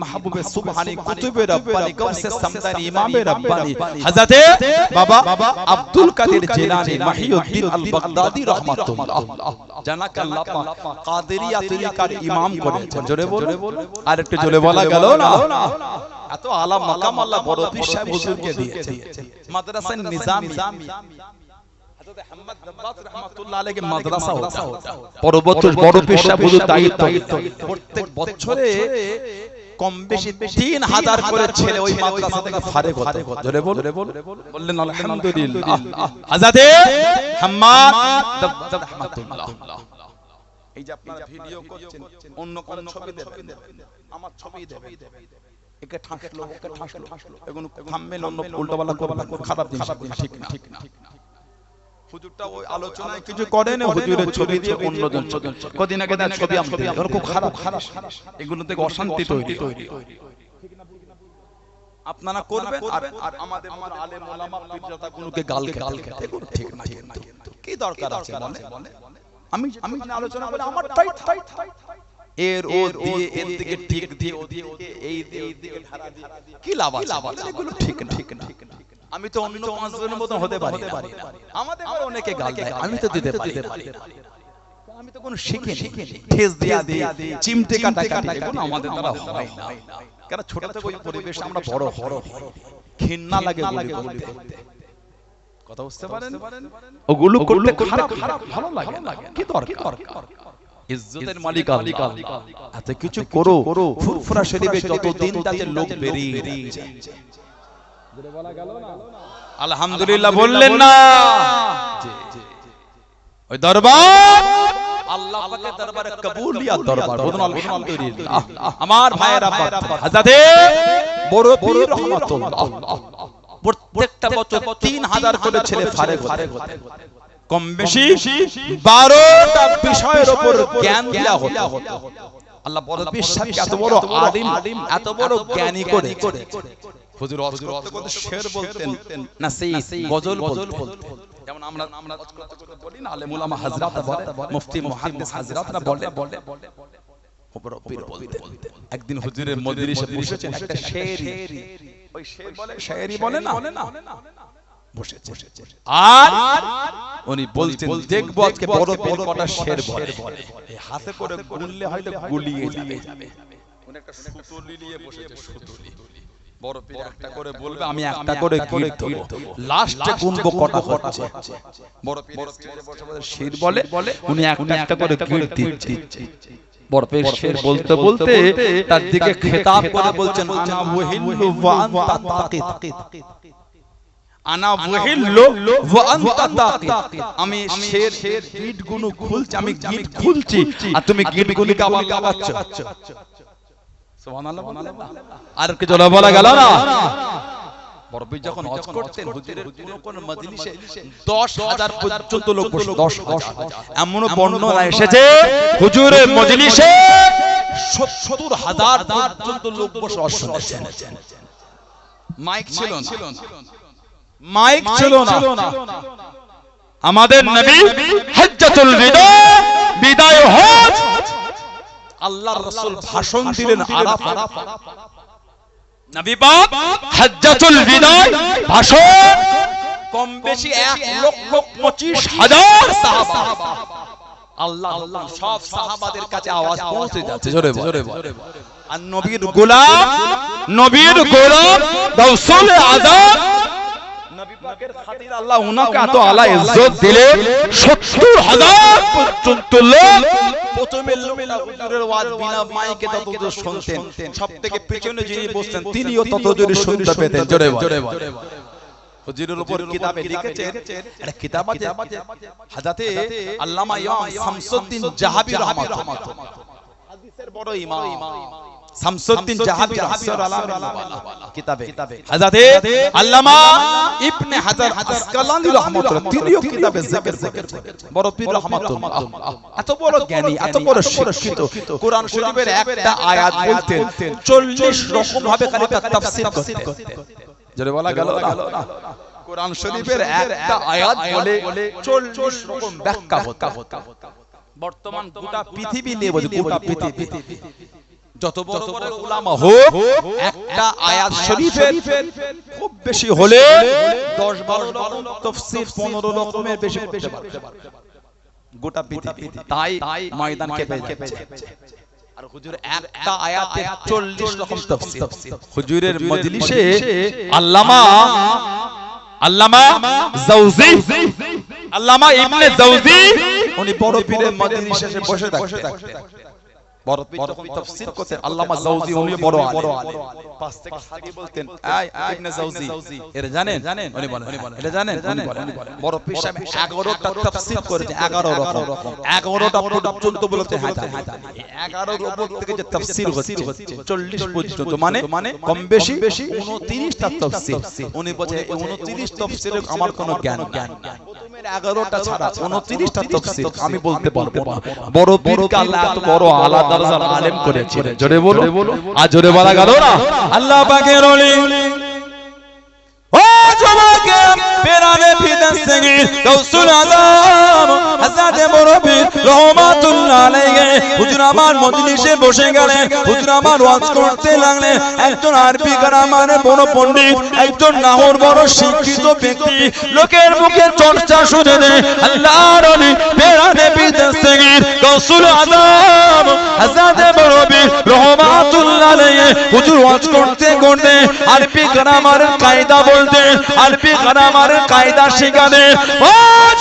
महबूबे सुबहानी कुतुबे रब्बानी गौसे समदानी इमामे रब्बानी हजरते बाबा Abdul Qadir Jilani महिउद्दीन al Baghdadi रहमतुल्लाह জানাকে আল্লাহ পাক কাদেরিয়া তরিকার ইমাম করেছেন। জোরে বলো, আর একটু জোরে বলা গেল না? এত আলা মাকাম আল্লাহ বড় পীর সাহেব হুজুরকে দিয়েছেন। মাদ্রাসা নিজামি হযরত আহমদ দাব্বাস রাহমাতুল্লাহ আলাইহি মাদ্রাসা হতো। পরবর্তী বড় পীর সাহেব হুজুর দায়িত্ব প্রত্যেক বছরে কম বেশি 3000 করে ছেলে ওই মাদ্রাসা থেকে ফারেক হতো। জোরে বল, বললেন আলহামদুলিল্লাহ। হযরতে হাম্মাদ দাব্বাস রাহমাতুল্লাহ, এই যে আপনারা ভিডিও করছেন, অন্য কোন ছবি দেবেন, আমার ছবি দেবেন, একে ঠাসলো ওকে ঠাসলো, এগুলো থামবেন, অন্য উল্টোপাল্টা করবেন, খারাপ জিনিস, ঠিক না। হুজুরটা ওই আলোচনায় কিছু করে না, হুজুরের ছবি দিয়ে অন্যজন কদিন আগে তার ছবি আমি দিই, ওর খুব খারাপ, এগুলো থেকে অশান্তি তৈরি। আপনারা করবেন আর আমাদের আলেম ওলামা পীরজাদা গুলোকে গাল খেতে, ঠিক না? কি দরকার আছে বলে? আমি আলোচনা করে আমার টাইট এর ও দিয়ে এর দিকে ঠিক দিয়ে ও দিয়ে এই দিকে ধারা দিয়ে কি লাভ আছে? এগুলো ঠিক না। আমি তো অন্য 5 জনের মত হতে পারি না। আমাদের অনেকে গাল দেয়, আমি তো দিতে পারি। আমি তো কোনো শিখিনি, ঠেস দিয়া চিমটে কাটা এগুলো আমাদের দ্বারা হয় না। কারণ ছোট থেকে ওই পরিবেশে আমরা বড় ঘৃণা লাগে গুলি করতে। কথা বুঝতে পারেন? ওগুলো করতে খারাপ ভালো লাগে না। কি দরকার? ইজ্জতের মালিক আল্লাহ, এত কিছু করো, ফুরফুরা শরীফে যতদিন যাচ্ছে লোক বেরিয়ে যাচ্ছে। আলহামদুলিল্লাহ বললেন না? ওই দরবার আল্লাহ পাকের দরবারে কবুলিয়াত দরবার, বলুন আলহামদুলিল্লাহ। আমার ভাইয়েরা, হযরতে বড় পীর রহমাতুল্লাহ প্রত্যেকটা বছর 3000 করে ছেলে ফারেক হতে, কম বেশি 12টা বিষয়ের উপর জ্ঞান দেয়া হতো। আল্লাহ বড় পীর সাহেবকে এত বড় আলিম, এত বড় জ্ঞানী করে হুজুর ওয়াজ করতে শের বলতেন না, সেই গজল বলতেন। যেমন আমরা বলি না, আলেম উলামা হযরতরা বলে, মুফতি মুহাদ্দিস হযরতরা বলে, বড় পীর বলতেন। একদিন হুজুরের মজলিসে বসেছেন, একটা শেরি, ওই শের বলে, শায়েরি বলে না, বসেছে। আর উনি বলছেন, দেখবো আজকে বড় পীর কটা শের বলে। এই হাতে করে গুনলে হয়তো গুলিয়ে যাবে। উনি একটা সুতুলি নিয়ে বসেছে, সুতুলি। বড় পীর একটা করে বলবে, আমি একটা করে গিট দেব, লাস্টে গুনবো কটা হচ্ছে। বড় পীর বসে বসে শের বলে, উনি একটা করে গিট দিচ্ছে। বড় পীর শের বলতে বলতে তার দিকে খেতাব করে বলছেন, আনা ওয়াহিল্লু ওয়া আনতা তাকিত, আনা ওয়াহিল্লু ওয়া আনতা তাকিত। আমি শের গিট গুলো খুলছি, আমি গিট খুলছি আর তুমি গিট গুলিকে আবার লাগাচ্ছ। সুবহানাল্লাহ। আর কি জোরে বলা গেল না? বড় পীর যখন ওয়াজ করতেন, হুজুরের কোন মজলিসে 10000 পর্যন্ত লোক বসে, 10000। এমন বর্ণনা এসেছে হুজুরের মজলিসে 70000 পর্যন্ত লোক বসে ওয়াজ শুনছেন। মাইক ছিল না। আমাদের নবী হজ্জাতুল বিদা, বিদায় হজ, আল্লাহর রাসূল ভাষণ দিলেন আরাফাত। নবী পাক হজ্জাতুল বিদা ভাষণ, কম বেশি 1,25,000 সাহাবা, আল্লাহ সব সাহাবাদের কাছে আওয়াজ পৌঁছে যাচ্ছে। জোরে বল। আর নবীর গোলাম রাসূল আযম, নবী পাকের খাতির আল্লাহ উনাকে এত আলা ইজ্জত দিলেন, 70000 পর্যন্ত লোক প্রথমে লোকেরা হুজুরের ওয়াজ বিনা মাইকে তত শুনতেন, সবথেকে পিছনে যিনি বসতেন তিনিও তত জোরে শুনতে পেতেন। জোরে বল। হুজুরের উপর কিতাবে লিখেছেন, একটা কিতাব আছে, হযরতে আল্লামা ইমাম শামসুদ্দিন জাহাবী রাহমাতুল্লাহ, হাদিসের বড় ইমাম শামসুদ্দিন জাহাবী রাহমাতুল্লাহ কিতাবে, হযরতে আল্লামা ইবনে হাজার আসকালানী রাহমাতুল্লাহ তিনিও কিতাবে যিকির করেছেন। বড় পীর রাহমাতুল্লাহ এত বড় জ্ঞানী, এত বড় শিক্ষিত, কোরআন শরীফের একটা আয়াত বলতেন 40 রকম ভাবে খালি তার তাফসীর করতেন। জোরে বলা গেল না? কোরআন শরীফের একটা আয়াত বলে 40 রকম ব্যাখ্যা হতো। বর্তমান গোটা পৃথিবী নিয়ে বলছি, গোটা পৃথিবী যত বড় বড় উলামা হোক একটা আয়াত শরীফের খুব বেশি হলে 10-12 রকম তাফসীর 15 রকমের বেশি করতে পারে গোটা পৃথিবী। তাই ময়দান কেঁপে যাচ্ছে। আর হুজুর একটা আয়াতে 40 রকম তাফসীর। হুজুরের মজলিসে আল্লামা জাওজি, আল্লামা ইবনে জাওজি উনি বড় পীরের মজলিসে বসে থাকতেন। বড় পীর যখন তাফসীর করতেন আল্লামা জাওজি উনি বড় আলেম, পাশ থেকে সাগি বলতেন এই ইবনে জাওজি এরা জানেন উনি বলেন এটা জানেন উনি বলেন বড় পীর সাহেব 11টা তাফসীর করেছেন 11 রকম 11টা পর্যন্ত বলতে হ্যাঁ 11 উপর থেকে যে তাফসীর হচ্ছে 40 পর্যন্ত মানে কম বেশি 29টা তাফসীর। উনি বলেন 29 তাফসীরে আমার কোনো জ্ঞান নাই, প্রথমের 11টা ছাড়া 29টা তাফসীর আমি বলতে পারবো না। বড় পীরকে আল্লাহ এত বড় আলা দরজার আলেম করেছিলেন, জোরে বলো আর জোরে বলা গেল না। আল্লাহ পাকের ওলি ও জমাকে পেরানে ফিদা সঙ্গে গাউসুল আযম হযরত মুরব্বি রহমাতুল্লাহ আলাইহি হুজুর আমার মজলিসে বসে গেলেন। হুজুর আমার ওয়াজ করতে লাগলেন। একজন আরবি গ্রামারে বড় পণ্ডিত, একজন নাহর বড় শিক্ষিত ব্যক্তি, লোকের মুখে চর্চা শুনে নেয় আল্লাহর ওলি পেরানে ফিদা সঙ্গে গাউসুল আযম হযরত মুরব্বি রহমাতুল্লাহ আলাইহি হুজুর ওয়াজ করতে আরবি গ্রামারের কায়দা বলতে, আরবি গ্রামারের কায়দা শেখানে। ও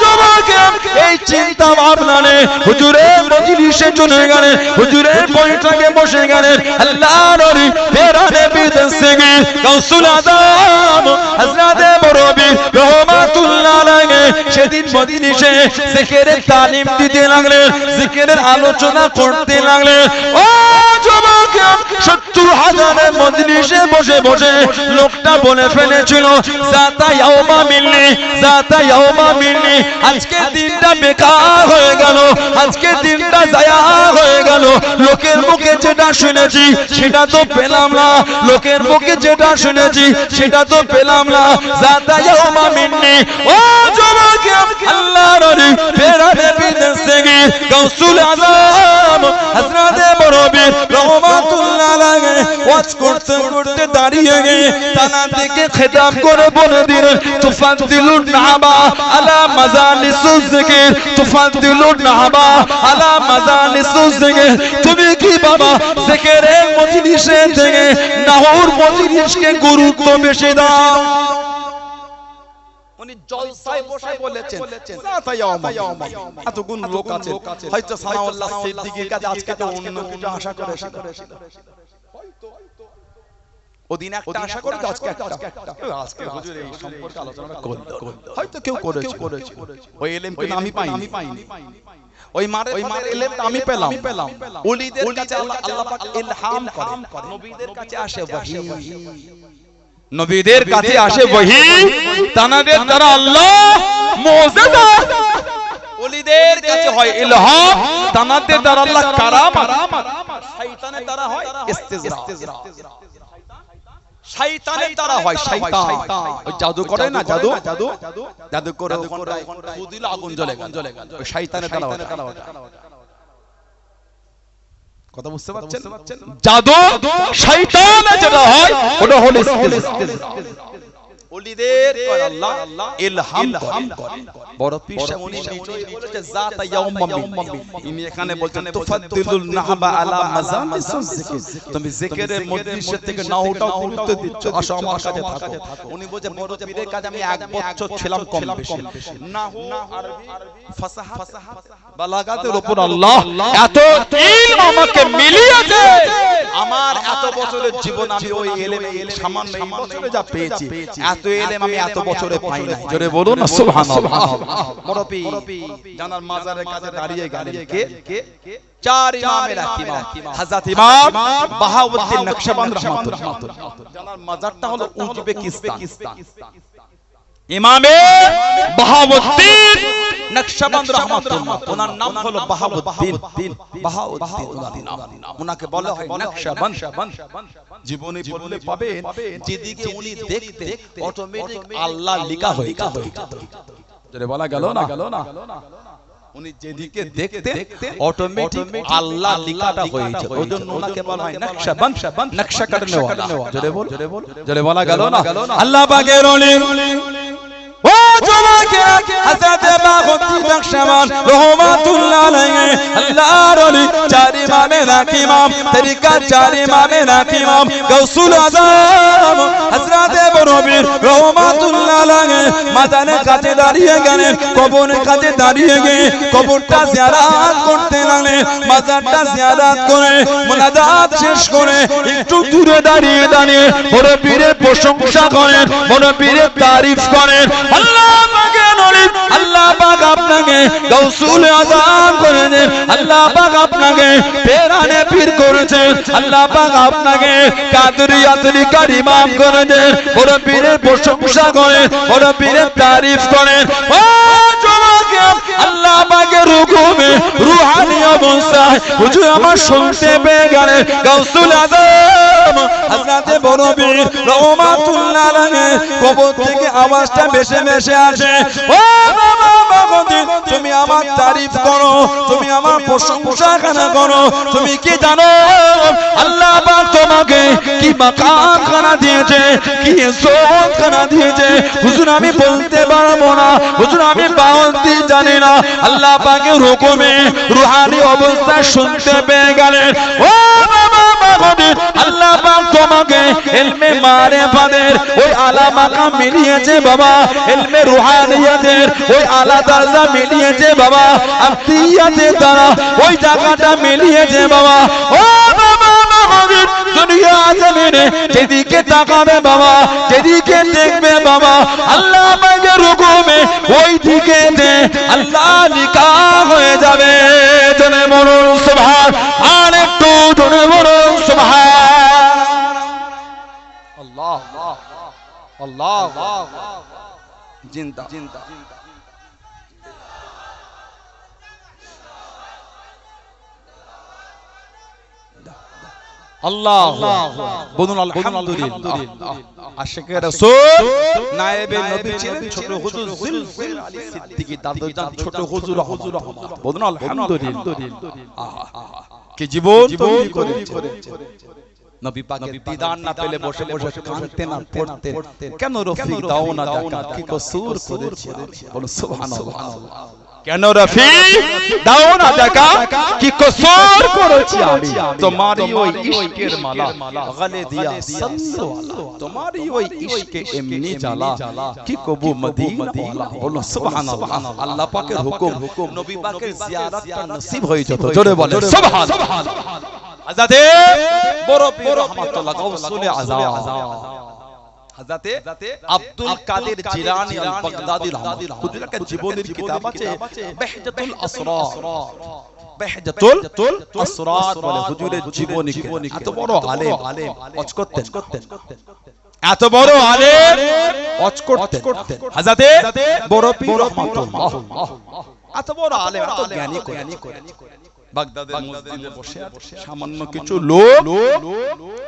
যুবকে এই চিন্তা ভাবনা নে হুজুরের মজলিসে চলে গেলেন, হুজুরের বৈঠকে বসে গেলেন। আল্লাহর ওলি পেরানে বিদেশ থেকে গাউসুল আযম হযরত মুরব্বি রহমাতুল্লাহ আলাইহি সেদিন মজলিসে জিকিরের তালিম দিতে লাগলেন, জিকিরের আলোচনা করতে লাগলেন। ও যুবকে 70,000 মজলিসে বসে বসে লোকটা বলে ফেলেছিল জাতা ইয়াউমা মিন্নি, আজকে দিনটা বেকার হয়ে গেল, আজকে দিনটা জায়া হয়ে গেল। লোকের মুখে যেটা শুনেছি সেটা তো পেলাম না, লোকের মুখে যেটা শুনেছি সেটা তো পেলাম না। জাতা ইয়াউমা মিন্নি। ও যুবক আল্লাহর ওলি পেরানে বিদেশ থেকে গাউসুল আযম হযরত মুরব্বি রহমাতুল্লাহ আলাইহি ওয়াজ করতে করতে দাঁড়িয়ে গিয়ে তানা থেকে খেতাব করে বলে দিলেন তুফাদ্দিলুন নাহাবা আলা মাজালিসুজ যিকির, তুফাদ্দিলুন নাহাবা আলা মাজালিসুজ যিকির। তুমি কি বাবা জিকিরের মজলিসে থেকে নাহর মজলিসকে গুরুত্ব বেশি দাও? উনি জলসায় বসে বলেছেন জাতা ইয়াউমা এতগুণ লোক আছে, হয়তো সানাউল্লাহ সিদ্দিকীর কাছে আজকে তো অন্য কিছু আশা করেছিল, হয়তো ওদিন একটা আশা করে আজকে হুজুর এই সম্পর্কে আলোচনা করল, হয়তো কেউ করেছে। ওই ইলম কিন্তু আমি পাইনি, ওই মারে ইলমটা আমি পেলাম। ওলিদের কাছে আল্লাহ পাক ইলহাম করেন, নবীদের কাছে আসে ওহী, নবীদের কাছে আসে ওহী, তানাদের দ্বারা আল্লাহ মুজিজা। ওলিদের কাছে হয় ইলহাম, তানাদের দ্বারা আল্লাহ কারামাত, শয়তানের দ্বারা হয় ইস্তিজরা। শয়তানের দ্বারা হয় শয়তান, ওই জাদু করে না, জাদু করে খুদিল আগুন জ্বলে গেল, ওই শয়তানের দ্বারা হয়। কথা বুঝতে পারছেন? জাদু শয়তানের যেটা হয় ওটা হলো ইস্তিজরা। ওলিদের কয় আল্লাহ ইলহাম করে। বড় পীর সাহেব উনি নিজেই বলেছে জাতা ইয়াউমা মিন্নি, ইনি এখানে বলছেন তুফাদ্দিলুন নাহাবা আলা মাজালিসুজ যিকির, তুমি জিকিরের মজলিস থেকে না ওটা গুরুত্ব দিচ্ছ, আসো আমার কাছে থাকো। উনি বলে বড় পীরের কাছে আমি 1 বছর ছিলাম কম বেশি, নাহু আরবি ফাসাহা বালাগাতের উপর আল্লাহ এত ইলম আমাকে মিলিয়েছে, আমার এত বছরের জীবন আমি ওই ইলমে সামান্য এই বছরে যা পেয়েছি এত ইলম আমি এত বছরে পাই না। জোরে বলুন না সুবহানাল্লাহ। বড় পীর জানার মাজারের কাছে দাঁড়িয়ে গেলেন কে? চার ইমামের এক ইমাম হযরত ইমাম বাহাউদ্দিন নকশবন্দ রাহমাতুল্লাহ। জানার মাজারটা হলো উজবেকিস্তান। ইমামে বাহাউদ্দিন নকশবন্দ রাহমাতুল্লাহ, ওনার নাম হলো বাহাউদ্দিন ওনার নাম, ওনাকে বলা হয় নকশবন্দ। জীবনে বললে পাবেন যেদিকে উনি দেখতে অটোমেটিক আল্লাহ লেখা হয়ে যেত, বলা গেল না। উনি যেদিকে দেখতে অটোমেটিক আল্লাহ লিখাটা হয়েছে ওজন্য ওনাকে বলা হয় নকশবন্দ নকশা করনে ওয়ালা জোরে বলা গেল না আল্লাহ পাকের ওলি ও জমাকে হযরত বাগতি নকশবন্দ রহমাতুল্লাহ আলাইহি আল্লাহর ওলি চার ইমামে রাকিমাম তরিকা চার ইমামে রাকিমাম গাউসুল আযম হযরত বরবীর রহমাতুল্লাহ আলাইহি মাজানের কাছে দাঁড়িয়ে গেলেন কবরের কাছে দাঁড়িয়ে গিয়ে কবরটা জিয়ারত করতে লাগলেন মাজারটা জিয়ারত করে মুনাজাত শেষ করে একটু দূরে দাঁড়িয়ে বরবীরের প্রশংসা করেন বরবীরের তারিফ করেন আল্লাহ পাকের ওলি আল্লাহ পাক আপনাকে গাউসুল আযম করেছেন আল্লাহ পাক আপনাকে পেরানে পীর করেছেন আল্লাহ পাক আপনাকে কাদরিয়াত লিকার ইমাম করেছেন বড় পীরের প্রশংসা করেন বড় পীরের তারিফ করেন ও জমাকে আল্লাহ পাকের হুকুমে রূহানি অবস্থায় হুজুর আমার শুনতে পেয়ে গেলেন গাউসুল আযম হযরত বড় পীর রহমাতুল্লাহ আলাইহি কবর থেকে আওয়াজটা ভেসে ভেসে আসে ও বাবা বাগতি তুমি আমার তারিফ করো তুমি আমার প্রশংসা করো তুমি কি জানো আল্লাহ পাক তোমাকে কি মাকাম খানা দিয়েছে কি ইজ্জত খানা দিয়েছে হুজুর আমি বলতে পারবো না হুজুর আমি বাউন্দি জানি না আল্লাহ পাকের হুকুমে রূহানি অবস্থা শুনতে পেয়ে গেলেন ও বাবা বাগতি আল্লাহ পাক তোমাকে ইলমে মারিফাতের ওই আলা মাকাম মিলিয়েছে বাবা ইলমে রূহানিয়াতের ওই আলা দরজা মিলিয়েছে বাবা আফতিয়াতের দ্বারা ওই জায়গাটা মিলিয়েছে বাবা ও বাবা বাগতি দুনিয়া জমিনে যেদিকে তাকাবে বাবা যেদিকে দেখবে বাবা আল্লাহ পাকের হুকুমে ওই দিকে আল্লাহ লিখা হয়ে যাবে জনে বলুন সুবহান আর একটু জনে বলুন সুবহান আল্লাহ আল্লাহ জিন্দা জিন্দা আল্লাহ বলুন আলহামদুলিল্লাহ আশিকে রাসূল নায়েবে নবী ছিলেন ছোট হুজুর জুলফিল আলী সিদ্দিকী দাদুজান ছোট হুজুর বলুন আলহামদুলিল্লাহ কি জীবন তৈরি করেছে নবী পাকের দিদার না পেলে বসে বসে কাঁদতেন আর পড়তেন কেন রফিক দাও না দেখা কি কসুর করেছি বলো সুবহানাল্লাহ কেন রফিক দাও না দেখা কি কসুর করেছি আমি তোমারই ওই ইশকের মালা গলে দিয়া সাল্লাল্লাহ তোমারই ওই ইশকে এমনি জ্বালা কি কবু মদিনা ওয়ালা বলো সুবহানাল্লাহ আল্লাহ পাকের হুকুম নবী পাকের জিয়ারতটা নসিব হয়ে যেত জোরে বলে সুবহানাল্লাহ হযরতে বড় পীর রহমাতুল্লাহ গাউসুল আযম হযরতে আব্দুল কাদের জিলানী আল বাগদাদি রাহমাতুল্লাহ হুজুরের জীবনের কিতাব আছে বাহজাতুল আসরার বাহজাতুল আসরার বলে হুজুরের জীবনী এত বড় আলেম ওয়াজ করতেন এত বড় আলেম ওয়াজ করতেন হযরতে বড় পীর রহমাতুল্লাহ এত বড় আলেম এত জ্ঞানী করে বাগদাদের মসজিদে বসে সামান্য কিছু লোক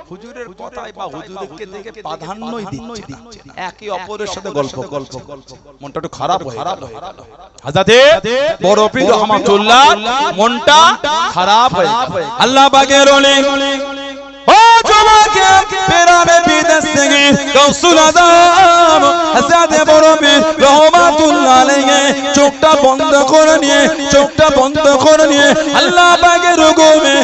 হুজুরের কথায় বা হুজুরকে দেখে প্রাধান্যই দিচ্ছে একে অপরের সাথে গল্প মনটা একটু খারাপ হয়ে গেল হযরতে বড় পীর রহমাতুল্লাহ মনটা খারাপ হয়ে আল্লাহ পাকের ওলি ও জমাকে পেরানে বিদেশ থেকে গাউসুল আযম হযরত বড় পীর রহমাতুল্লাহ আলাইহি চোখটা বন্ধ করে নিয়ে আল্লাহ পাকের হুকুমে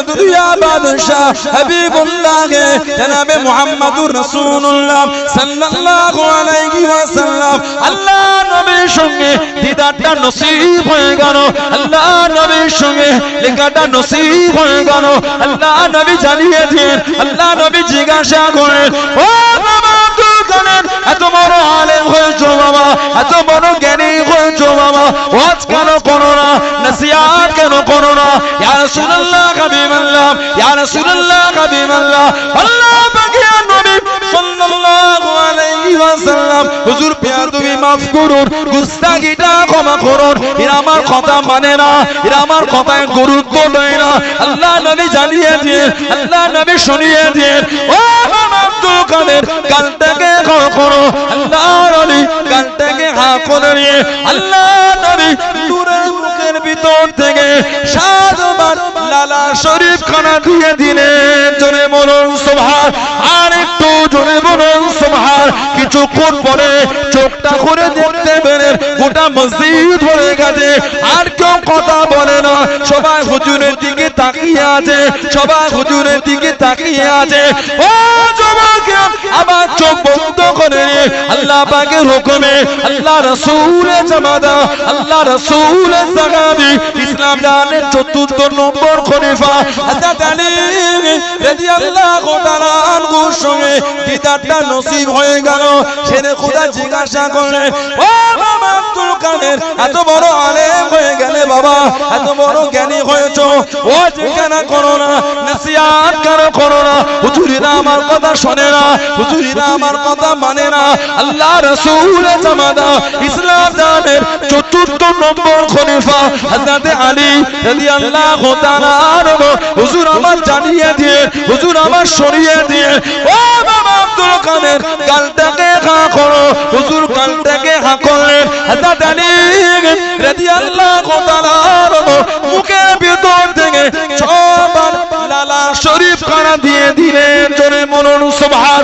দুনিয়া বাদশা হাবিবুল্লাহকে জনাবে মুহাম্মদুর রাসূলুল্লাহ সাল্লাল্লাহু আলাইহি ওয়াসাল্লাম আল্লাহ নবীর সঙ্গে দিদারটা নসিব হয়ে গেল আল্লাহ নবীর সঙ্গে লেখাটা নসিব হয়ে গেল আল্লাহ নবী জানিয়ে দিন আল্লাহ নবী জিজ্ঞাসা করেন ও বাবা আব্দুল কাদের এত বড় আলেম হয়েছো বাবা এত বড় জ্ঞানী হয়েছো বাবা ওয়াজ কেন করো না নসিহত কেন করো না ইয়া রাসূলুল্লাহ হাবিবাল্লাহ ইয়া রাসূলুল্লাহ হাবিবাল্লাহ আল্লাহ পাকের নবী সাল্লাল্লাহু আলাইহি ওয়াসাল্লাম হুজুর বেয়াদবি মাফ করুন গুস্তাখিটা ক্ষমা করুন এরা আমার কথা মানে না এরা আমার কথায় গুরুত্ব দেয় না আল্লাহ নবী জানিয়ে দিয়ে আল্লাহ নবী শুনিয়ে দিয়ে ও আব্দুল কাদের কালটাকে ক্ষমা করো আল্লাহর ওলি কালটাকে হা করে নিয়ে আল্লাহ নবী নূরের মুখে খানা দিয়ে দিলেন, জোরে বলুন সুবহান। আর একটু জোরে বলুন সুবহান। কিছুক্ষণ পরে চোখটা করে দেখতে পেলেন গোটা মসজিদ ভরে গেছে, আর কেউ কথা বলে না, সবাই হুজুরের দিকে তাকিয়ে আছে, সবাই হুজুরের দিকে তাকিয়ে আছে। ও যুবক, আবার চোখ বন্ধ করে আল্লাহ পাকের হুকুমে আল্লাহ রাসূলের জামাতা, আল্লাহ রাসূলের সাহাবী, ইসলাম জানের চতুর্থ নম্বর খলিফা হযরত আলী রাদিয়াল্লাহু তাআলা আনহুর সঙ্গে দিদারটা নসিব হয়ে গেল। শেরে খোদা জিজ্ঞাসা করলেন, ও বাবা আব্দুল কাদের, এত বড় আলেম হয়ে গেলে বাবা, এত বড় জ্ঞানী হয়েছো, ও জিজ্ঞাসা করো না, নসিহত করো না, হুজুরেরা আমার কথা শোনে না, হুজুরেরা আমার কথা মানে না। আল্লাহ রাসূলের জামাতা, ইসলাম জানের চতুর্থ নম্বর খলিফা হযরত আলী রাদিয়াল্লাহু তাআলা আনহু হুজুর আমার জানিয়ে দিয়ে, হুজুর আমার সরিয়ে দিয়ে, ও বাবা আব্দুল কাদের গালটাকে হা করো, হুজুর গালটাকে হা করলেন। হযরত আলী রাদিয়াল্লাহু তাআলা আনহু মুখের ভিতর থেকে ছবার লালা শরীফ খানা দিয়ে দিলেন, জোরে বলুন সুবহান।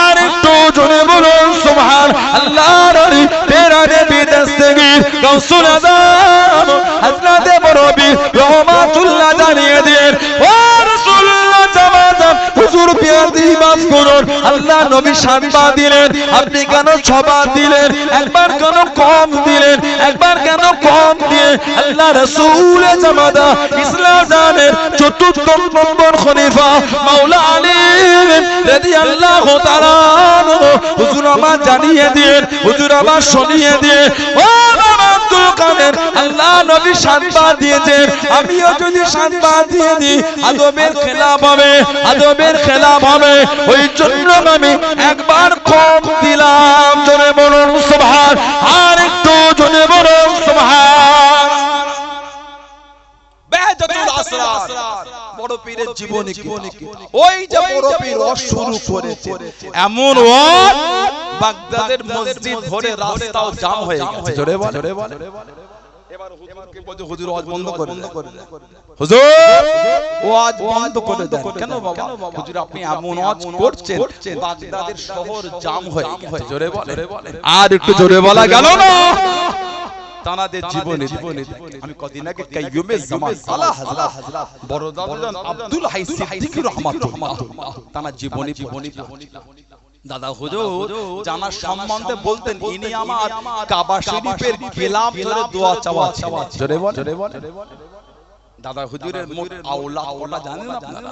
আর একটু জোরে বলুন সুবহান। আল্লাহর ওলি তেরানে বিদস্তগীর গাউসুল আযম হযরত বরবি রহমাতুল্লাহ জানিয়ে দেন, ও রাসূলুল্লাহ জামাতা হুজুর পিয়ার দিবাস করুন। আল্লাহ নবী সাতবার দিলেন, আপনি কেন ছবার দিলেন? একবার কেন কম দিলেন? একবার কেন কম দিয়ে আল্লাহ রাসূলের জামাতা, ইসলাম জানের চতুর্থ নম্বর খলিফা মাওলা আলী রাদিয়াল্লাহু তাআলা আনহু হুজুর আমার জানিয়ে দিয়ে, হুজুর আমার শুনিয়ে দিয়ে, ও বাবা আব্দুল কাদের আল্লাহ নবী সাতবার দিয়েছেন, আমিও যদি সাতবার দিয়ে দিই আদবের খেলাফ হবে, আদবের খেলাফ হবে, ওই জন্য আমি একবার কম দিলাম, জোরে বলুন সুবহান। আর একটু জোরে বলুন সুবহান। বেদাতুল আসরার বড় পীরের জীবনী কি, ওই যে বড় পীর ওয়াজ শুরু করেছে, এমন ওয়াজ বাগদাদের মসজিদ ভরে রাস্তাও জাম হয়ে গেছে, জোরে বল। এবার হুজুরকে বলতে, হুজুর ওয়াজ বন্ধ করে দেন, হুজুর ওয়াজ বন্ধ করে দেন। কেন বাবা? হুজুর আপনি এমন ওয়াজ করছেন বাগদাদের শহর জাম হয়ে গেছে, জোরে বল। আর একটু জোরে বলা গেল না। তানাদের জীবনে আমি কদিন আগে কাইয়ুমে জামান আলা হযরত বড় দাদা আব্দুল হাই সিদ্দিকী রাহমাতুল্লাহ তানা জীবনী দাদা হুজুর জানার সম্বন্ধে বলতেন, ইনি আমার কাবা শরীফের গিলাফ ধরে দোয়া চাওয়া ছিল, জোরে বল। দাদা হুজুরের মোট আওলাদ কটা জানেন আপনারা?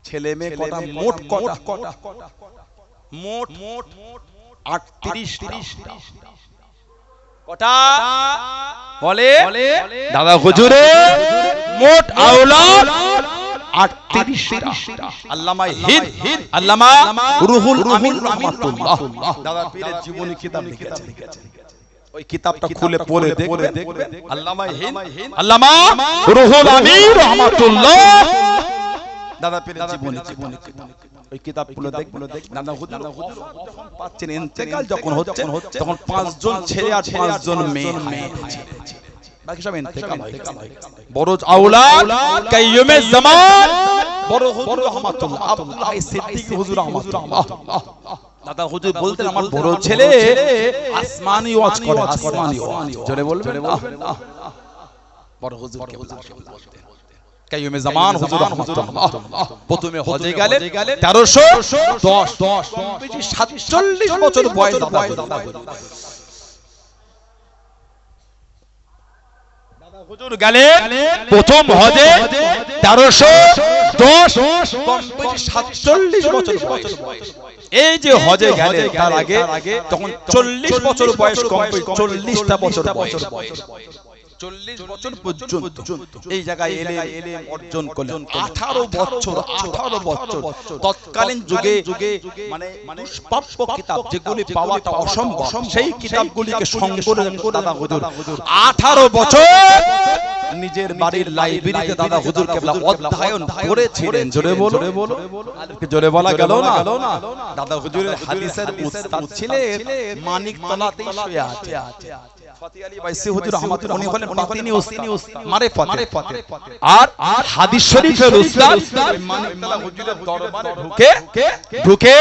ছেলে মেয়ে কটা? মোট কটা? মোট 38টা। কটা বলে দাদা হুজুরের মোট আওলাদ 38টা। আল্লামা হিন্দ, আল্লামা রুহুল আমিন রাহমাতুল্লাহ দাদা পীরের জীবনী কিতাব লিখেছেন। ওই কিতাবটা খুলে পড়ে দেখবেন, আল্লামা হিন্দ, আল্লামা রুহুল আমিন রাহমাতুল্লাহ দাদা পীরের জীবনী ওই কিতাবগুলো দেখবেন। দাদা হুজুর পাচ্ছেন ইন্তেকাল যখন হচ্ছে তখন 5 জন ছেলে আর 5 জন মেয়ে, বাকি সব ইন্তেকাল হয়ে গেছে। বড় আওলাদ কাইয়ুমে জামান বড় হুজুর রাহমাতুল্লাহ আব্দুল হাই সিদ্দিকী হুজুর রাহমাতুল্লাহ দাদা হুজুর বলতেন, আমার বড় ছেলে আসমানি ওয়াজ করে, আসমানি ওয়াজ, জোরে বলবেন। বড় হুজুরকে বলতেন কাইয়ুমে জামান হুজুর রাহমাতুল্লাহ প্রথমে হজে গেলেন 1310 47 বছর বয়স দাদা হুজুর গেলেন প্রথম হজে 1310 47 বছর বয়স। এই যে হজে গেলেন তার আগে তখন 40 বছর বয়স, কমপ্লিট 40টা বছর বয়স। 40 বছর পর্যন্ত এই জায়গায় এলেম অর্জন করলেন। 18 বছর তৎকালীন যুগে মানে দুষ্প্রাপ্য কিতাব যেগুলি পাওয়াটা অসম্ভব, সেই কিতাবগুলিকে সংগ্রহ করে দাদা হুজুর 18 বছর নিজের বাড়ির লাইব্রেরিতে দাদা হুজুর কেবলা অধ্যয়ন করেছিলেন। জোরে বলো, জোরে বলা গেল না। দাদা হুজুরের হাদিসের উস্তাদ ছিলেন মানিকতলাতেই শুয়ে আছে। ফতি আলী বাইসি হুজুর রহমাতুল উনি হলেন বাতিনি উস্তাদ মারিফত। আর হাদিস শরীফের উস্তাদ মানিকতলা হুজুরের দরবারে ঢুকে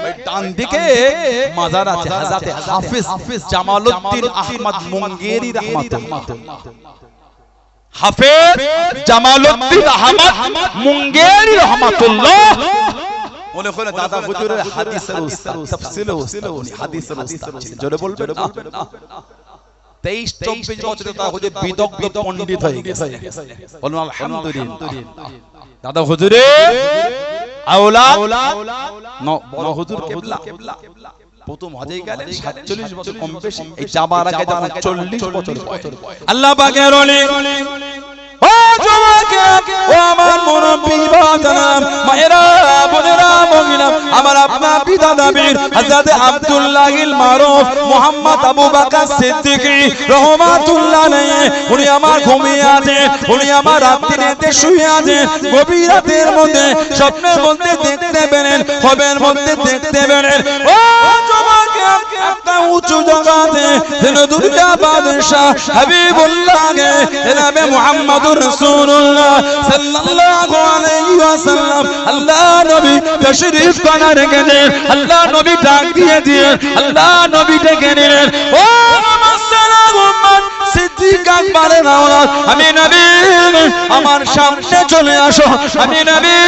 ওই ডান দিকে মাজার আছে হযরত হাফেজ জামালউদ্দিন আহমদ মুঙ্গেরি রাহমাতুল্লাহ। হাফেজ জামালউদ্দিন আহমদ মুঙ্গেরি রাহমাতুল্লাহ বলে হলো দাদা হুজুরের হাদিসের উস্তাদ, তাফসীরের উস্তাদ, উনি হাদিসের উস্তাদ ছিলেন। জোরে বলবেন না। 23-24 বছরে দাদা হুজুর বিদগ্ধ পণ্ডিত হয়ে গেছে। বলুন আলহামদুলিল্লাহ। দাদা হুজুরের আওলাদ বড় হুজুর কিবলা প্রথম হজে গেলেন 47 বছর কম বেশি। এই যাবার আগে যখন 40 বছর আল্লাহ পাকের ওলি ও জওয়াকে ও আমার মুরব্বি বাজান মায়েরা বোনেরা মহিলা আমার আপনার পিতা নবীর হযরত আব্দুল্লাহিল মারুফ মুহাম্মদ আবু বকর সিদ্দিক রাহমাতুল্লাহ আলাইহি উনি আমার ঘুমিয়ে আছেন, উনি আমার রাত্রিতে শুয়ে আছেন। গভীর রাতের মধ্যে স্বপ্নের মধ্যে দেখতে পেলেন, হবের মধ্যে দেখতে পেলেন ও জওয়াকে একটা উঁচু জায়গাতে যেন দুনিয়া বাদশা হাবিবুল্লাহকে জনাবে মুহাম্মদ রাসূলুল্লাহ সাল্লাল্লাহু আলাইহি ওয়াসাল্লাম আল্লাহ নবী তশরীফ করার গেলেন। আল্লাহ নবী ডাক দিয়ে আল্লাহ নবী ডেকে নিলেন ও মুসলমান সিদ্দিক আকবরের আওলাদ আমি নবী আমার সামনে চলে আসো, আমি নবী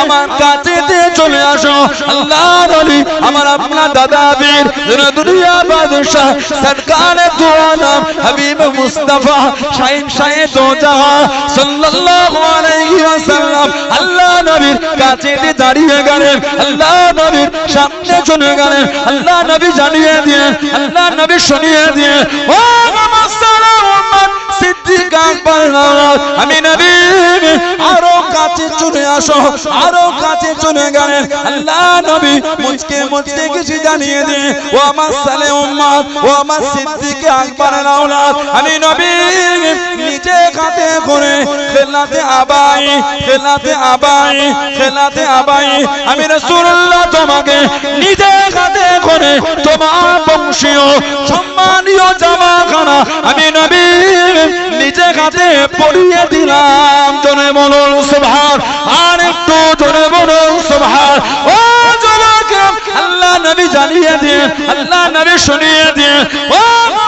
আমার কাছে চলে আসো। আল্লাহ নবী আমার আপনার দাদা বীর দুনিয়া বাদশা সরকারে দু আলম হাবিব মুস্তাফা শাইন শাহে দো জাহান সাল্লাল্লাহু আলাইহি ওয়াসাল্লাম আল্লাহ নবীর কাছে দাঁড়িয়ে গেলেন, আল্লাহ নবীর সামনে চলে গেলেন। আল্লাহ নবী জানিয়ে দিয়ে আল্লাহ নবী শুনিয়ে দিয়ে ও মুসলমান সিদ্দিক আকবর আমি নবী আরো কাছে চলে আসো, আরো কাছে চলে গেলেন। আল্লাহ নবী মুঝকে কিছু জানিয়ে দিয়ে ও আমার সালে উম্মত ও আমার সিদ্দিক আকবরের আওলাদ আমি নবী নিজে হাতে করে খেলাতে আবাই আমি রাসূলুল্লাহ তোমাকে নিজে হাতে করে তোমার বংশীয় সম্মানীয় জামাখানা আমি নবী নিজে হাতে পরিয়ে দিলাম। জোরে বলুন সুবহান, আর একটু জোরে বলুন সুবহান। ও জওয়াকে আল্লাহ নবী জানিয়ে দিয়ে আল্লাহ নবী শুনিয়ে দিয়ে ও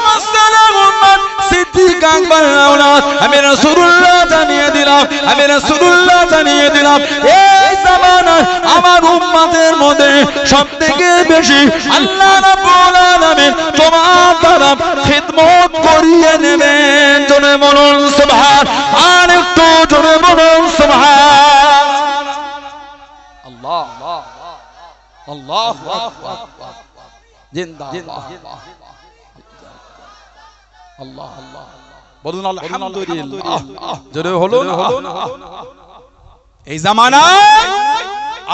মুসলমান সিদ্দিক আকবরের আওলাদ আমি রাসূলুল্লাহ জানিয়ে দিলাম, আমি রাসূলুল্লাহ জানিয়ে দিলাম এই জামানায় আমার উম্মতের মধ্যে সবথেকে বেশি আল্লাহ রাব্বুল আলামিন তোমার দ্বারা খিদমত করিয়ে নেবেন। জোরে বলুন সুবহান, আর একটু জোরে বলুন সুবহান। আল্লাহ আল্লাহু আকবার জিন্দাবাদ আল্লাহ আল্লাহ বলুন আলহামদুলিল্লাহ। জোরে হলো না? এই জামানায়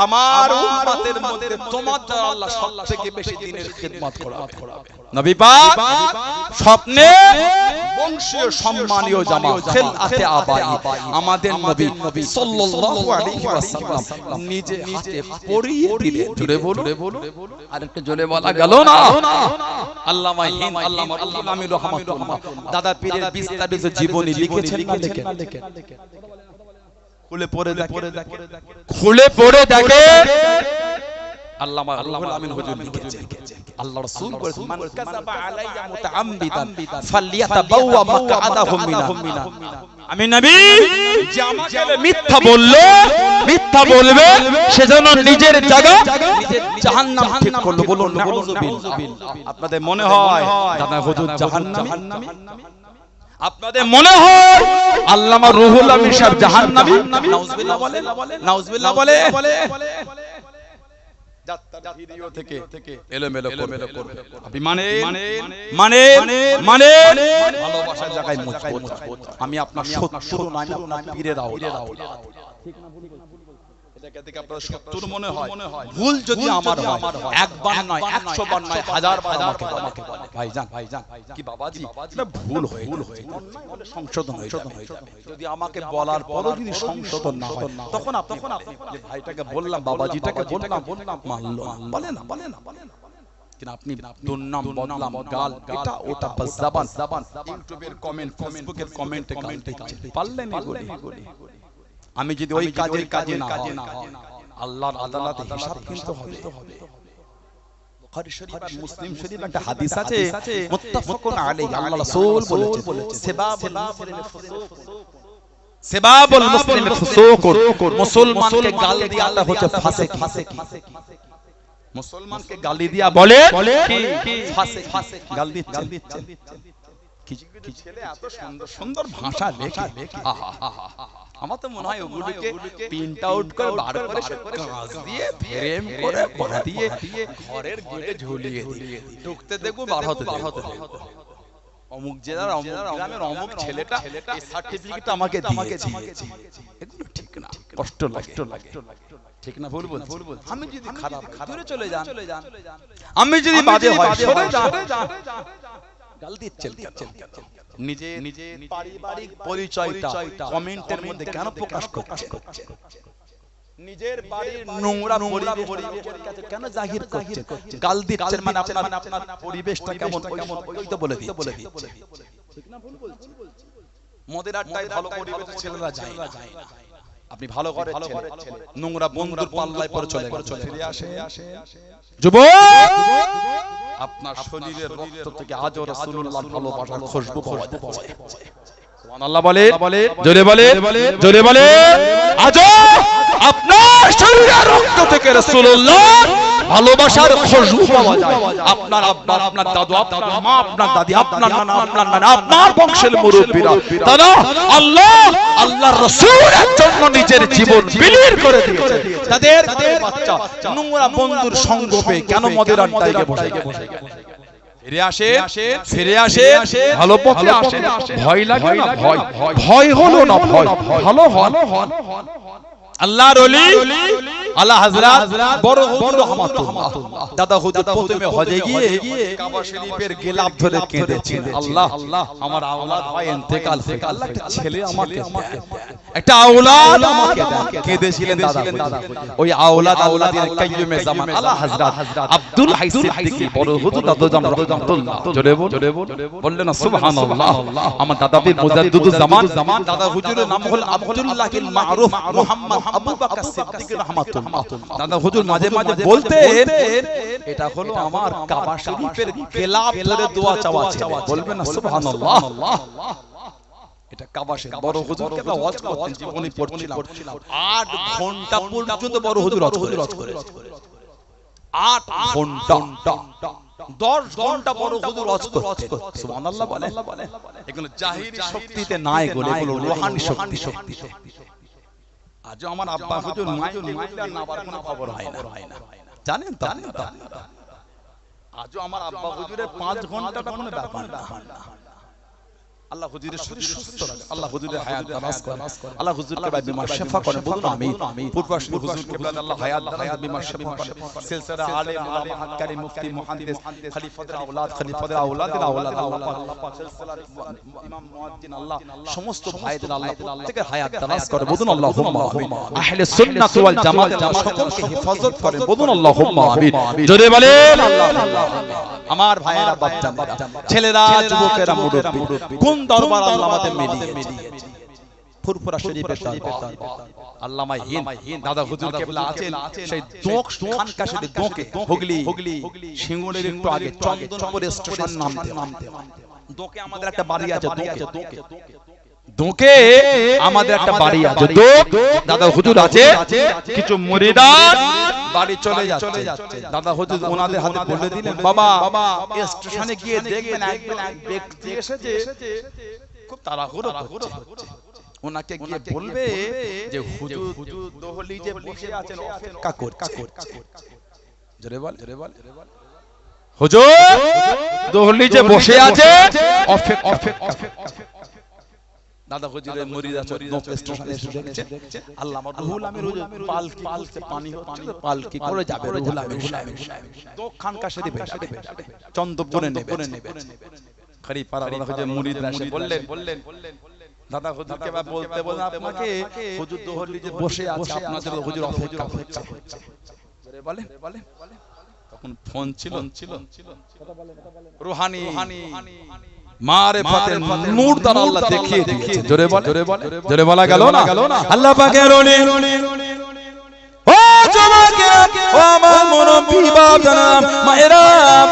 আমার উম্মতের মধ্যে তোমার দ্বারা আল্লাহ সবথেকে বেশি দ্বীনের খিদমত করাবে। নবী পাক স্বপ্নে বংশীয় সম্মানীয় জামাত খেলাতে আবাই আমাদের নবী সাল্লাল্লাহু আলাইহি ওয়াসাল্লাম নিজে হাতে পরিয়ে দিলেন। জোরে বলুন, আর একটু জোরে বলা গেল না? আল্লামা হিন্দ আল্লামা আমির রহমাতুল্লাহ দাদা পীরের বিস্তারিত জীবনী লিখেছেন না লেখেন? খুলে পড়ে দেখে আল্লামা রুহুল আমিন হুজুর লিখেছেন আল্লাহ রাসূল বলেছেন মান কাযাবা আলাইয়া মুতাআম্মিদান ফালইয়াতাবাওয়া মাকআদাহু মিনা। আমি নবী যে আমাকে মিথ্যা বলবে সেজন্য নিজের জায়গা নিজের জাহান্নাম ঠিক করলো। বলুন নাউযুবিল্লাহ। আপনাদের মনে হয় দাদা হুজুর জাহান্নামী? আপনাদের মনে হয় আল্লামা রুহুল আমিন সাহেব জাহান্নামী? নাউযুবিল্লাহ বলে, নাউযুবিল্লাহ বলে। ভিডিও থেকে এলোমেলো করবে আপনি মানে ভালোবাসার জায়গায় মজবুত। আমি আপনার শত্রু নয়, আপনার পীরের আওলাদ। ঠিক না? এটাকে দেখে আপনার শত্রু মনে হয়। ভুল যদি আমার হয় একবার নয় 100 বার নয় 1000 বার আমাকে বলে ভাইজান কি বাবাজি এটা ভুল হয়ে সংশোধন হয়ে যাবে। যদি আমাকে বলার পরও যদি সংশোধন না হয় তখন আপনি যে ভাইটাকে বললাম বাবাজিটাকে বললাম মানলো বলে না কিন্তু আপনি দুর্নাম বদনাম গাল এটা ওটা বাস জবান ইউটিউবের কমেন্ট ফেসবুকের কমেন্টে পারলেন এগুলি। আমি যদি ওই কাজে না হয় আল্লাহর আদালতে হিসাব কিন্তু হবে। বুখারী শরীফ আর মুসলিম শরীফ একটা হাদিস আছে মুত্তাফাকুন আলাইহি আল্লাহ রাসূল বলেছেন সেবাবুল মুসলিম ফুসুক মুসলমানকে গাল দিয়ে আল্লাহ হচ্ছে ফাসিক মুসলমানকে গালি দিয়া বলে কি ফাসিক গাল দিচ্ছে কিছু ছেলে এত সুন্দর ভাষা লেখে আমার তো মনে হয় ওগুলোকে প্রিন্ট আউট করে বার করে কাঁচ দিয়ে ফ্রেম করে বাঁধা দিয়ে ঘরের গেটে ঝুলিয়ে দিয়ে ঢুকতে দেখবো বার হতে অমুক জেলার অমুক গ্রামের অমুক ছেলেটা এই সার্টিফিকেট আমাকে দিয়েছে। এগুলো ঠিক না, কষ্ট লাগে ঠিক না ভুল বলছি। আমি যদি খারাপ দূরে চলে যান, আমি যদি বাজে হয় সরে যান, গাল দিচ্ছেন কেন? নিজে পারিবারিক পরিচয়টা কমেন্টের মধ্যে কেন প্রকাশ করছে? নিজের বাড়ির নোংরা পরিবেশের কাছে কেন জাহির করছেন? গাল দিচ্ছেন মানে আপনার পরিবেশটা কেমন ওই তো বলে দিচ্ছে। ঠিক না ভুল বলছি? মদের আড্ডায় ভালো পরিবেশে ছেলেরা যায় না। আপনি ভালো করে নোংরা বন্ধুর পাল্লায় পড়ে চলে ফিরে আসে। যুবক, আপনার শরীরের রক্ত থেকে আজও রাসূলুল্লাহর ভালোবাসার খুশবু পাওয়া যায়। সুবহানাল্লাহ বলে, জোরে বলে, আজও আপনার শরীরের রক্ত থেকে রাসূলুল্লাহর ভালোবাসার খুশবু পাওয়া যায়। আপনার আব্বা, আপনার দাদু, আপনার মা, আপনার দাদি, আপনার নানা, আপনার নানা, আপনার বংশের মুরব্বিরা তারা আল্লাহর রাসূলের জন্য নিজের জীবন বিলীন করে দিয়েছে। তাদের বাচ্চা নোংরা বন্ধুর সঙ্গ পেয়ে কেন মদের আড্ডায় বসে? ফিরে আসে ভালো পথে আসে। ভয় লাগে না? ভয় হলো না, ভালো হন। আল্লাহর ওলি আলা হযরত বড় হুজুর রহমাতুল্লাহ দাদা হুজুর প্রথমে হজে গিয়ে কাবা শরীফের গিলাফ ধরে কেঁদেছেন, আল্লাহ আমার আওলাদ ভাই ইন্তেকাল হয়ে গেল, একটা ছেলে আমাকে দেন, একটা আওলাদ আমাকে দেন। কেঁদেছিলেন দাদা ওই আওলাদের কাইয়ুমে জামান আলা হযরত আব্দুল হাই সিদ্দিকী বড় হুজুর দাদা জামান রহমাতুল্লাহ জোরে বললেন না সুবহানাল্লাহ। আমার দাদা পীর মুজাদ্দিদুজ জামান দাদা হুজুরের নাম হল আব্দুল্লাহিল মারুফ মুহাম্মদ আবু বকর সিদ্দিক রাহমাতুল্লাহ। দাদা হুজুর মাঝে বলতেন এটা হলো আমার কাবা শরীফের গিলাফ ধরে দোয়া চাওয়া ছিল। বলবেন না সুবহানাল্লাহ? এটা কাবা শরীফ বড় হুজুর কে ওয়াজ করতেন, জীবনী পড়ছিলাম 8 ঘন্টা পর্যন্ত বড় হুজুর ওয়াজ করে 8 ঘন্টা 10 ঘন্টা বড় হুজুর ওয়াজ করতেন। সুবহানাল্লাহ বলে। এগুলো জাহিরি শক্তিতে না, এগুলো রূহানি শক্তিতে। আজ আমার আব্বা হুজুর মাইলা নাবার কোনো খবর হয় না, জানেন তো? আজ আমার আব্বা হুজুরের 5 ঘন্টাটা কোনো ব্যাপার না। আল্লাহ হুজুরের শরীর সুস্থ রাখে, আল্লাহ হুজুরের হায়াত দারাজ করে, আল্লাহ হুজুরকে বিমার শিফা করে। বলুন আমিন। পূর্ববর্তী হুজুরকে আল্লাহ হায়াত দারাজ বিমার শিফা করে। সিলসিলা আলেম উলামা হাক্কানি মুফতি মুহাদ্দিস খলিফাদের আওলাদের আওলাদ আল্লাহ পাক সিলসিলার ইমাম মুয়াজ্জিন আল্লাহ সমস্ত ভাইদের আল্লাহ প্রত্যেকের হায়াত দারাজ করে। বলুন আল্লাহুম্মা আমিন। আহলে সুন্নাত ওয়াল জামাত সকলকে হেফাজত করে। বলুন আল্লাহুম্মা আমিন। জোরে বলেন আল্লাহ। আমার ভাইয়েরা, বাচ্চারা, ছেলেরা, যুবকেরা, মুরব্বি কোন দরবার আল্লাহ আমাদের মিলিয়েছে? ফুরফুরা শরীফের দরবার। আল্লামা হিন্দ দাদা হুজুর কেবলা আছেন সেই দোক খানকা শরীফ দোকে হুগলি সিঙ্গুরের একটু আগে চন্দনপুর স্টেশন নামতে দোকে আমাদের একটা বাড়ি আছে। দোকে আমাদের একটা বাড়ি আছে। দাদা হুজুর আছে, কিছু মুরিদান বাড়ি চলে যাচ্ছে। দাদা হুজুর ওনাদের হাতে বলে দিলেন, বাবা স্টেশনে গিয়ে দেখবেন এক ব্যক্তি এসেছে, খুব তাড়াহুড়ো হচ্ছে। ওনাকে গিয়ে বলবে যে হুজুর দহলিজে বসে আছেন, অপেক্ষা করছে। জোরে বল। হুজুর দহলিজে বসে আছে, অপেক্ষা। দাদা হুজুরের murid আছে নৌকা স্টেশনে এসে দেখছে আল্লামা রুহুল আমির পালকি পানি হচ্ছে পালকি করে যাবে রুহুল আমির তো খানকা শরীফ চন্দ্রপুরে নেবে খড়ি পাড়া দাদা হুজুর muridরা এসে বললেন দাদা হুজুরকে বলতে আপনাকে হুজুর দোহলি যে বসে আছে আপনাদের হুজুর অপেক্ষা করছে বলে তখন ফোন ছিল রুহানি মারিফাতের নূর দ্বারা আল্লাহ দেখিয়ে দিয়েছে জোরে বলা গেল না আল্লাহ পাকের ওলি ও জমাকে ও আমার মুরব্বি বাপ জানাম মায়েরা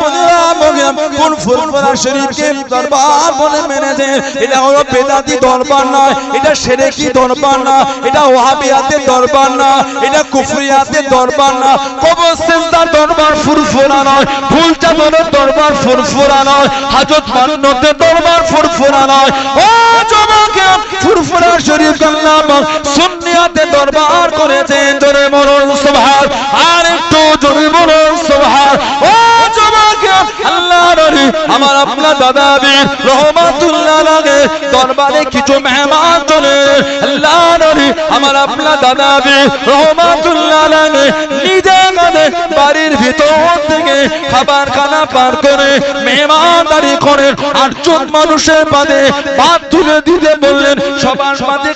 বোনেরা বগিরাম কোন ফুরফুরা শরীফকে দরবার বলে মেনেছে এটা হলো বেদাতি দরবার না এটা শিরকি দরবার না এটা ওয়াহাবিয়াতের দরবার না এটা কুফরিয়াতের দরবার না কবর সিজদার দরবার ফুরফুরা নয় ভুল চাদরের দরবার ফুরফুরা নয় হাজত মান্নতের দরবার ফুরফুরা নয় ও জমাকে ফুরফুরা শরীফ আল্লাহ সুন্নিয়াতের দরবার করেছেন জোরে বলুন সুবহান আর একটু জোরে বলুন সুবহান ও জমাকে আল্লাহর ওলি আমার আপনার দাদা বীর রহমাতুল্লাহ আলাইহি দরবারে কিছু মেহমান চলে আল্লাহর ওলি আমার আপনার দাদা বীর রহমাতুল্লাহ আলাইহি নিজে বাড়ির ভিতর থেকে খাবার খানা পার করে মেহমানদারি করেন আটজন মানুষের পাতে ভাত তুলে দিতে বললেন সবার পাতে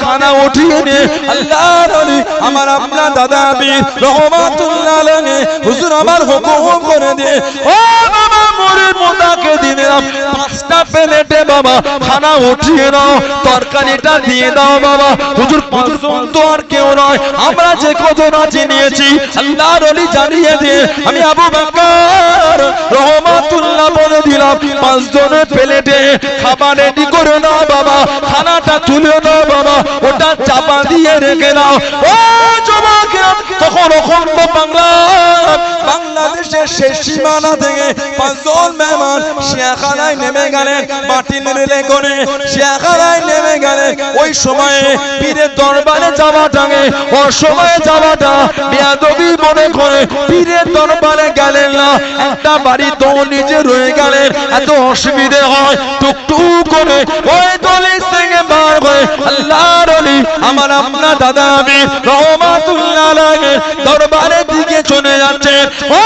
খানা উঠিয়ে নিয়ে আল্লাহর ওলি আমার আপনার দাদা বীর রহমাতুল্লাহ আলাইহি হুজুর আমার হুকুম করে দিয়ে ও বাবা মুরিদ মোতাকে দিলাম 5টা প্লেটে বাবা খানা উঠিয়ে নাও তরকারিটা দিয়ে দাও বাবা হুজুর 5 জন তো আর কেউ নয় আমরা যে কজন আছে নিয়েছি আল্লাহর ওলি জানিয়ে দিয়ে আমি আবু বকর রহমাতুল্লাহ বলে দিলাম 5 জনের প্লেটে খাবার রেডি করে নাও বাবা খানাটা তুলে নাও বাবা ওটা চাপা দিয়ে রেখে নাও ও জমাকে তখন অখণ্ড বাংলাদেশের শেষ সীমানা থেকে 5 জন মেহমান শিয়াখানায় নেমে গেলেন মাটির রেলে করে শিয়াখানায় নেমে গেলেন ওই সময়ে পীরের দরবারে যাওয়াটাকে অসময়ে যাওয়াটা বেয়াদবি মনে করে পীরের দরবারে গেলেন না একটা বাড়ি তো নিজে রয়ে গেলেন এত অসুবিধে হয় টুকটুক করে ওই দলিত থেকে বার হয়ে আল্লাহর ওলি আমার আপনার দাদা বীর রহমাতুল্লাহ আলাইহি দরবারের দিকে চলে যাচ্ছে ও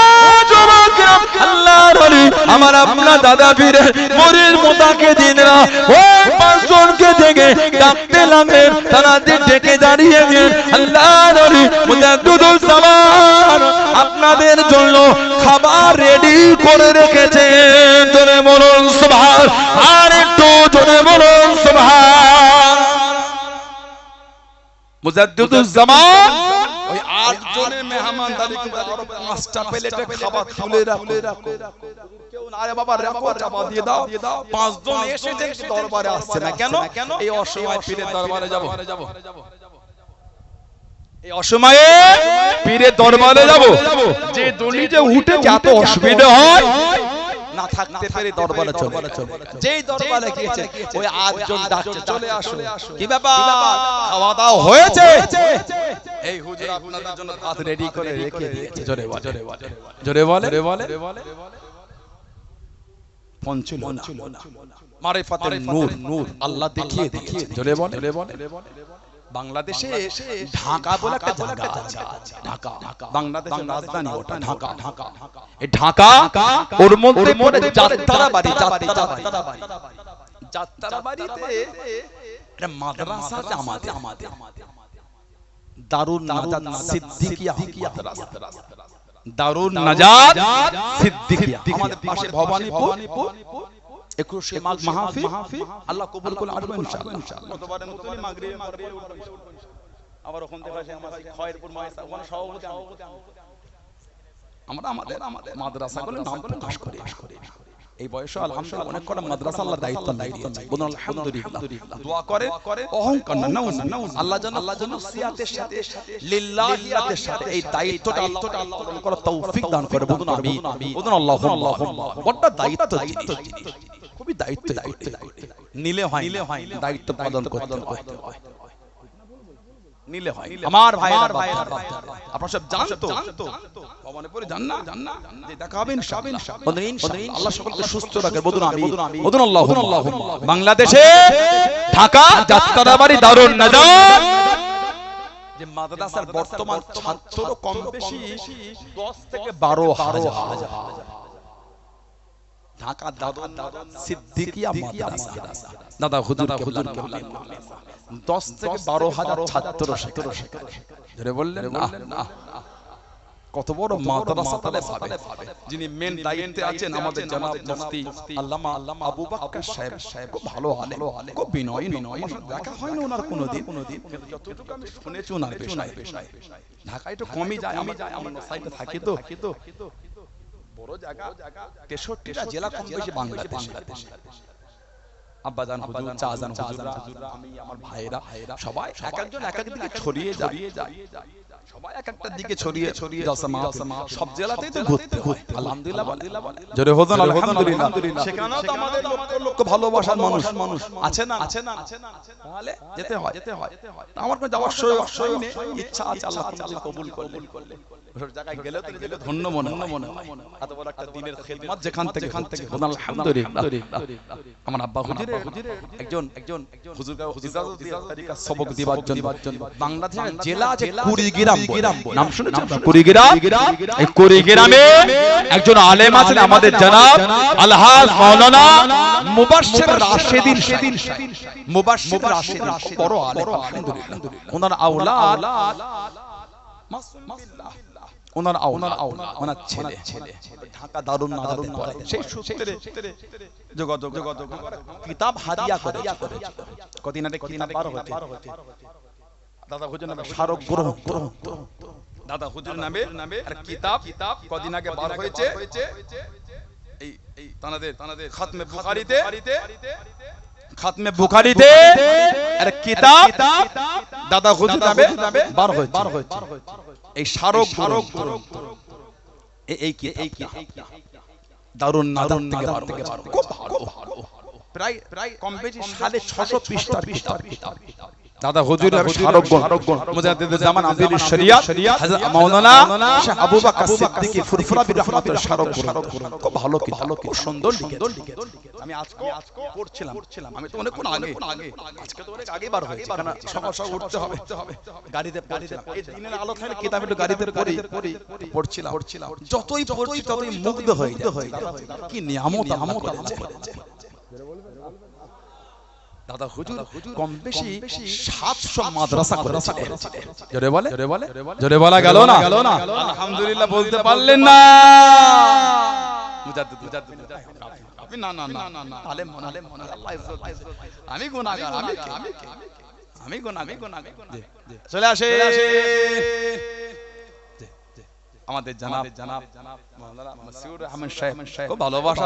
জমাকে আল্লাহর ওলি আমার আপনার দাদা বীরের মুরিদ মোতাকে দিনরা ওই 5 জনকে দেখে ডাকতে লাগলেন তারা ডেকে দাঁড়িয়ে গেলেন আল্লাহর ওলি মুজাদ্দিদুল জামান আপনাদের জন্য খাবার রেডি করে রেখেছেন জোরে বলুন সুবহান আর একটু জোরে বলুন সুবহান মুজাদ্দিদুল জামান ওই 8 জনের মেহমানদারি করে আরো 5টা প্লেটে খাবার তুলে রাখো কেউ না রে বাবা রাখো চাপা দিয়ে দাও 5 জন এসেছেন দরবারে আসছে না কেন এই অসময় পীরের দরবারে যাব এই অসময়ে পীরের দরবারে যাব যে দলিতে উঠে যত অসুবিধা হয় না থাকতে পেরে দরবারে চলে যেই দরবারে গিয়েছে ওই 8 জন ডাকছে চলে আসো কি ব্যাপার খাওয়া দাওয়া হয়েছে এই হুজুর আপনাদের জন্য ভাত রেডি করে রেখে দিয়েছে জোরে বলে পঞ্চুল মারিফাতের নূর আল্লাহ দেখিয়ে দিয়েছে জোরে বলে বাংলাদেশে ঢাকা বলে একটা জায়গা আছে ঢাকা বাংলাদেশের রাজধানী ওটা ঢাকা এই ঢাকা ওর মধ্যে পড়ে যাত্রা বাড়ি একটা মাদ্রাসা আছে আমাদের দারুন নাজাত সিদ্দিকিয়া মাদ্রাসা দারুন নাজাত সিদ্দিকিয়া আমাদের পাশে ভবানীপুর 21 মাঘ মাহফিল আল্লাহ কবুল করে আসবে ইনশাআল্লাহ গতবারের মতই মাগরিব আবার ওখান থেকে আসে আমাদের খয়রপুর মাদ্রাসা ওখানে সভাপতি আমরা আমাদের মাদ্রাসাগুলোর নাম প্রকাশ করি এই বয়সে আলহামদুলিল্লাহ অনেক কটা মাদ্রাসা আল্লাহ দায়িত্ব দিয়েছে বলুন আলহামদুলিল্লাহ দোয়া করে অহংকার না আল্লাহ যেন সিয়াতের সাথে লিল্লাহিয়াতের সাথে এই দায়িত্বটা আল্লাহ পালন করার তৌফিক দান করে বলুন আমিন বলুন আল্লাহুম্মা বড় দায়িত্ব খুবই দায়িত্ব নিলে হয় দায়িত্ব পালন করতে হয় নিলে হয়। আমার ভাইরা আপনারা সব জানতো ভবনে পড়ে জান না যে দেখা হবে ইনশাআল্লাহ। আল্লাহ সকলকে সুস্থ রাখে। বলুন আমি বলুন আল্লাহুম্মা। বাংলাদেশে ঢাকা যাত্রাবাড়ি দারুন নাজাত যে মাদ্রাসার বর্তমান ছাত্র কম বেশি 10 থেকে 12,000। ঢাকা দারুন সিদ্দিকিয়া মাদ্রাসা দাদা হুজুর 10 থেকে 12,000 ছাত্র সেখানে। ধরে বললেন না কত বড় মাদ্রাসা তাহলে ভাবে। যিনি মেন দায়িত্বে আছেন আমাদের জনাব মুফতি আল্লামা আবু বকর সাহেব খুব ভালো আলেম, খুব বিনয়ী। দেখা হয় না ওনার কোনোদিন, কিন্তু যতটুকু আমি শুনেছি ওনার পেশায় ঢাকায় তো কমই যায়। আমার সাইডে থাকি তো বড় জায়গা 63টা জেলা কম বেশি বাংলাদেশ। আব্বাজান হুজুর, চাচাজান হুজুররা, আমি আমার ভাইরা সবাই এক একজন এক এক দিকে ছড়িয়ে যায়। সবাই এক একটা দিকে ছড়িয়ে জালসা সব জেলাতেই তো ঘুরতে আলহামদুলিল্লাহ জোরে হোদন আলহামদুলিল্লাহ। সেখানেও তো আমাদের লক্ষ ভালোবাসার মানুষ আছে না তাহলে যেতে হয়। আমার কোনো যাওয়ার শরীর নেই, ইচ্ছা আছে আল্লাহ কবুল করলে ওসব জায়গায় গেলে তো ধন্য মনে হয়। এত বড় একটা দিনের খিদমত যেখান থেকে হোদন আলহামদুলিল্লাহ। আমার আব্বা হুজুরের একজন হুজুরকে তরিকা সবক দিবার জন্য বাংলাদেশের জেলা আছে কুড়িগ্রাম নাম শুনেছেন? কুড়িগ্রাম। এই কুড়িগ্রামে একজন আলেম আছেন আমাদের জনাব আলহাজ মাওলানা মুবাশশির রাশিদিন বড় আলেম আলহামদুলিল্লাহ। ওনার আওলাদ ওনার ছেলে ঢাকা দারুন নাজাতে পড়ে। সেই সূত্রে যোগাযোগ কিতাব হাদিয়া করে কদিন আগে কিতাব বার হচ্ছে দাদা হুজুর নামে স্মারক গ্রহণ দাদা হুজুর নামে আর কিতাব কদিন আগে বার হয়েছে। এই তানাদের খাতমে বুখারীতে আর কিতাব দাদা হুজুর নামে বার হয়েছে। এই স্মারক এই দারুন নাজাত থেকে বার হয়েছে। খুব ভালো প্রায় কম বেশি 650 পৃষ্ঠার কিতাব। দাদা হুজুরের স্মারক মুজাদ্দিদুল জামান আমিরুল শরিয়াত হযরত মাওলানা শাহ আবু বকর সিদ্দিকী ফুরফুরাবি রাহমাতুল্লাহ স্মারক খুব ভালো খুব সুন্দর লিখে। আমি আজকে পড়ছিলাম, আমি তো অনেক আগে আজকে তো অনেক আগে বার হয়েছে, কারণ সকাল উঠতে হবে গাড়িতে পড়ছিলাম। এই দিনের আলো থাকে কিতাব একটু গাড়িতে পড়ছিলাম। যতই পড়ছি ততই মুগ্ধ হয়ে যায়। কি নিয়ামত করেছে দাদা হুজুর। কম বেশি 700 মাদ্রাসা করেছিলেন। জোরে বলা গেল না আলহামদুলিল্লাহ বলতে পারলেন না? মুজাদ্দিদ আপনি না আলেম আল্লাহ ইজ্জত। আমি গুনাহগার, আমি গুনাহগার। চলে আসে আমাদের জনাব মাওলানা মাসউদ আহমদ সাহেব খুব ভালোবাসা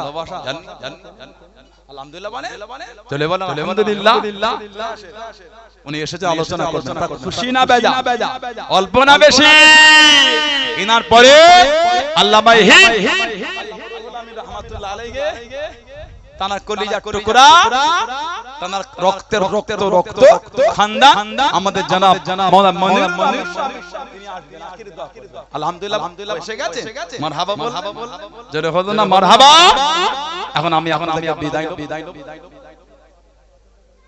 আলহামদুলিল্লাহ চলে বলেন আলহামদুলিল্লাহ। উনি এসেছে আলোচনা করছেন, খুশি না বেজা? অল্প না বেশি? ইনার পরে আল্লামা রাহমাতুল্লাহ আলাইহি তানার কলিজার টুকরা, তানার রক্তের রক্ত খানদান আমাদের জনাব মাওলানা মনির আলহামদুলিল্লাহ এসে গেছে। মারহাবা বল, জোরে বলো না মারহাবা। এখন আমি বিদায়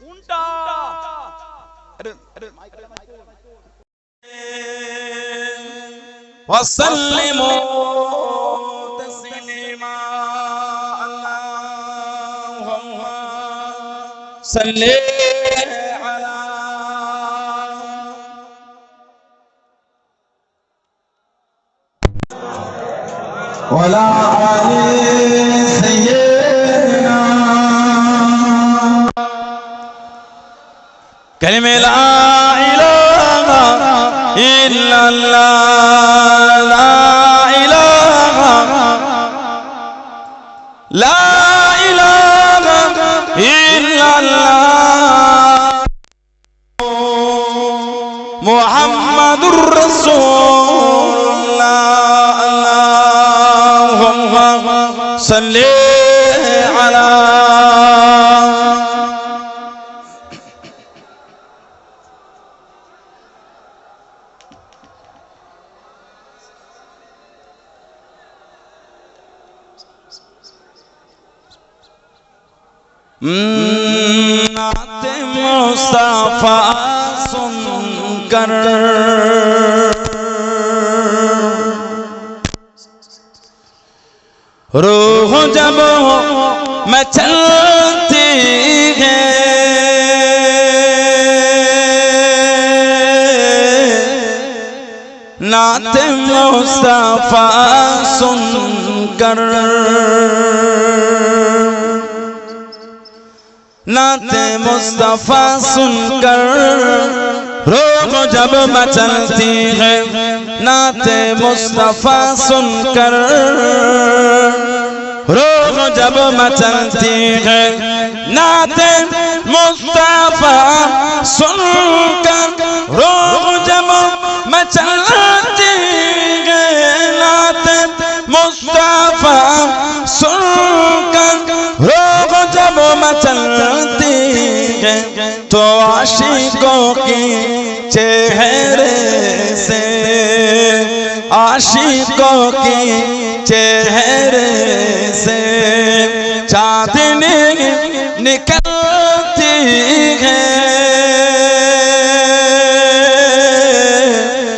উল্টা ওয়াসাল্লিমু তাসলিমা আল্লাহুম্মা সাল্লি আলা ওয়ালা আলি সাইয়্যিদিনা কালিমা লা ইলাহা ইল্লাল্লাহ লা ইলাহা ইল্লাল্লাহ মুহাম্মাদুর রাসূলুল্লাহ আল্লাহুম্মা সাল্লি আলা नाते मुस्तफा सुनकर रूह जब मचलती है नाते मुस्तफा सुनकर नाते मुस्तफा सुनकर रूह जब मचलती है नाते मुस्तफा सुनकर रूह जब मचलती है नाते मुस्तफा सुनकर रूह जब मचलती है नाते मुस्तफा सुनकर रूह जब मचलती है तो आशिकों के चेहरे से आशिकों के चेहरे